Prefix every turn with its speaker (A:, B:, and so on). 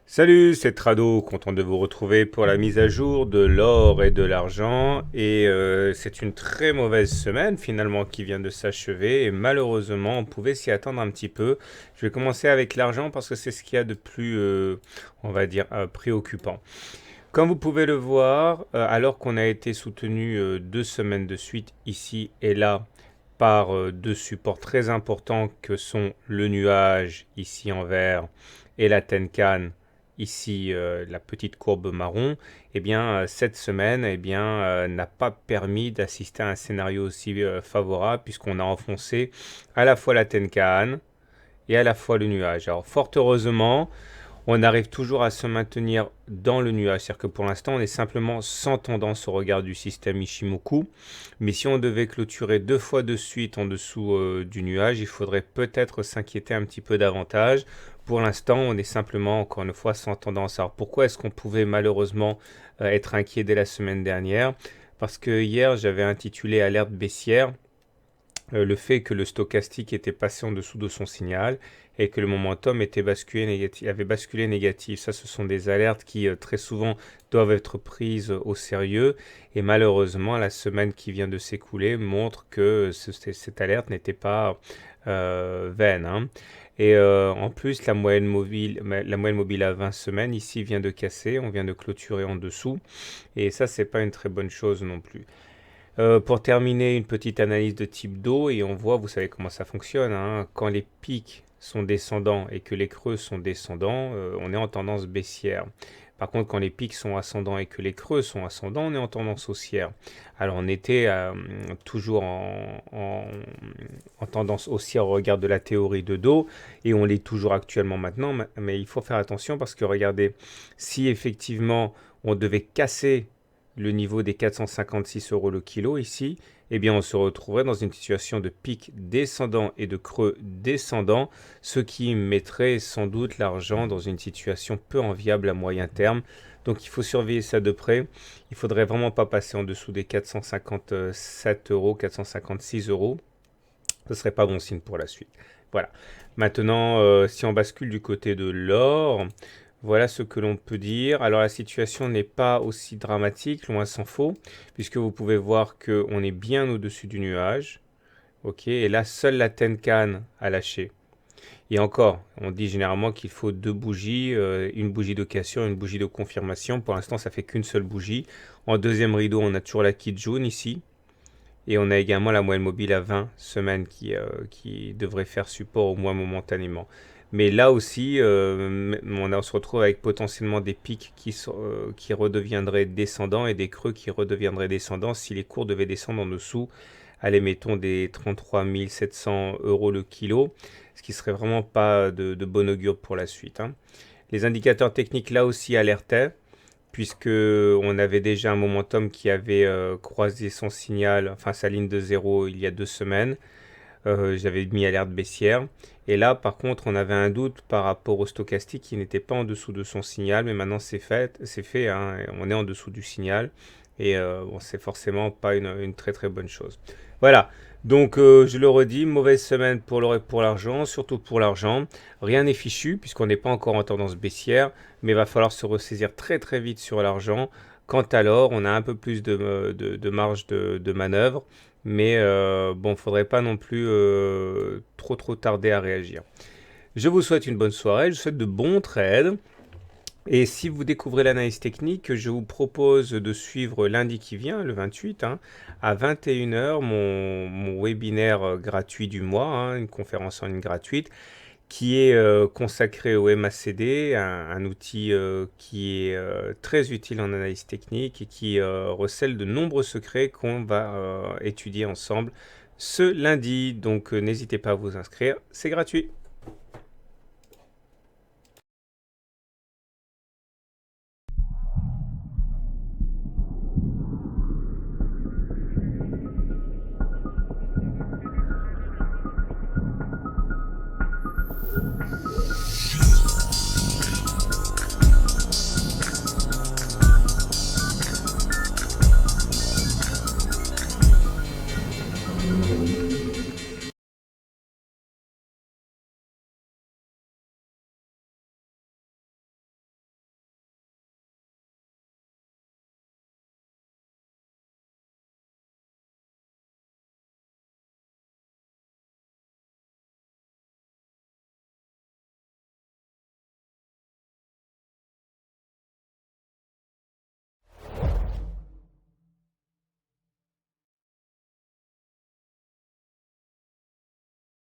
A: Salut, c'est Trado, content de vous retrouver pour la mise à jour de l'or et de l'argent. C'est une très mauvaise semaine finalement qui vient de s'achever et malheureusement on pouvait s'y attendre un petit peu. Je vais commencer avec l'argent parce que c'est ce qu'il y a de plus, on va dire, préoccupant. Comme vous pouvez le voir, alors qu'on a été soutenu 2 semaines de suite ici et là par deux supports très importants que sont le nuage ici en vert et la Tenkan ici la petite courbe marron, eh bien cette semaine n'a pas permis d'assister à un scénario aussi favorable puisqu'on a enfoncé à la fois la Tenkan et à la fois le nuage. Alors fort heureusement, on arrive toujours à se maintenir dans le nuage. C'est-à-dire que pour l'instant, on est simplement sans tendance au regard du système Ishimoku. Mais si on devait clôturer 2 fois de suite en dessous du nuage, il faudrait peut-être s'inquiéter un petit peu davantage. Pour l'instant, on est simplement, encore une fois, sans tendance. Alors pourquoi est-ce qu'on pouvait malheureusement être inquiet dès la semaine dernière? Parce que hier, j'avais intitulé Alerte baissière le fait que le stochastique était passé en dessous de son signal et que le momentum avait basculé négatif. Ça, ce sont des alertes qui très souvent doivent être prises au sérieux. Et malheureusement, la semaine qui vient de s'écouler montre que cette alerte n'était pas vaine, hein. En plus, la moyenne mobile à 20 semaines ici vient de casser. On vient de clôturer en dessous. Et ça, c'est pas une très bonne chose non plus. Pour terminer, une petite analyse de type d'eau et on voit, vous savez comment ça fonctionne, hein, quand les pics sont descendants et que les creux sont descendants, on est en tendance baissière. Par contre, quand les pics sont ascendants et que les creux sont ascendants, on est en tendance haussière. Alors on était toujours en tendance haussière au regard de la théorie de dos et on l'est toujours actuellement maintenant, mais il faut faire attention parce que regardez, si effectivement on devait casser le niveau des 456 euros le kilo ici, eh bien on se retrouverait dans une situation de pic descendant et de creux descendant, ce qui mettrait sans doute l'argent dans une situation peu enviable à moyen terme. Donc il faut surveiller ça de près. Il faudrait vraiment pas passer en dessous des 457 euros, 456 euros. Ce serait pas bon signe pour la suite. Voilà. Maintenant, si on bascule du côté de l'or, voilà ce que l'on peut dire. Alors la situation n'est pas aussi dramatique, loin s'en faut, puisque vous pouvez voir qu'on est bien au-dessus du nuage. Ok, et là, seule la Tenkan a lâché. Et encore, on dit généralement qu'il faut deux bougies, une bougie d'occasion et une bougie de confirmation. Pour l'instant, ça fait qu'une seule bougie. En deuxième rideau, on a toujours la Kijun ici. Et on a également la moyenne mobile à 20 semaines qui devrait faire support au moins momentanément. Mais là aussi, on se retrouve avec potentiellement des pics qui redeviendraient descendants et des creux qui redeviendraient descendants si les cours devaient descendre en dessous. Allez, mettons des 33 700 euros le kilo, ce qui serait vraiment pas de bon augure pour la suite, hein. Les indicateurs techniques là aussi alertaient puisque on avait déjà un momentum qui avait croisé son signal, enfin sa ligne de zéro il y a 2 semaines. J'avais mis alerte baissière. Et là, par contre, on avait un doute par rapport au stochastique qui n'était pas en dessous de son signal, mais maintenant c'est fait, hein, on est en dessous du signal. Et bon, c'est forcément pas une très très bonne chose. Voilà. Donc, je le redis, mauvaise semaine pour l'argent, surtout pour l'argent. Rien n'est fichu puisqu'on n'est pas encore en tendance baissière, mais il va falloir se ressaisir très très vite sur l'argent. Quant à l'or, on a un peu plus de marge de manœuvre, mais bon, faudrait pas non plus trop tarder à réagir. Je vous souhaite une bonne soirée, je vous souhaite de bons trades. Et si vous découvrez l'analyse technique, je vous propose de suivre lundi qui vient, le 28, hein, à 21 heures, mon webinaire gratuit du mois, hein, une conférence en ligne gratuite, qui est consacré au MACD, un outil qui est très utile en analyse technique et qui recèle de nombreux secrets qu'on va étudier ensemble ce lundi. Donc n'hésitez pas à vous inscrire, c'est gratuit.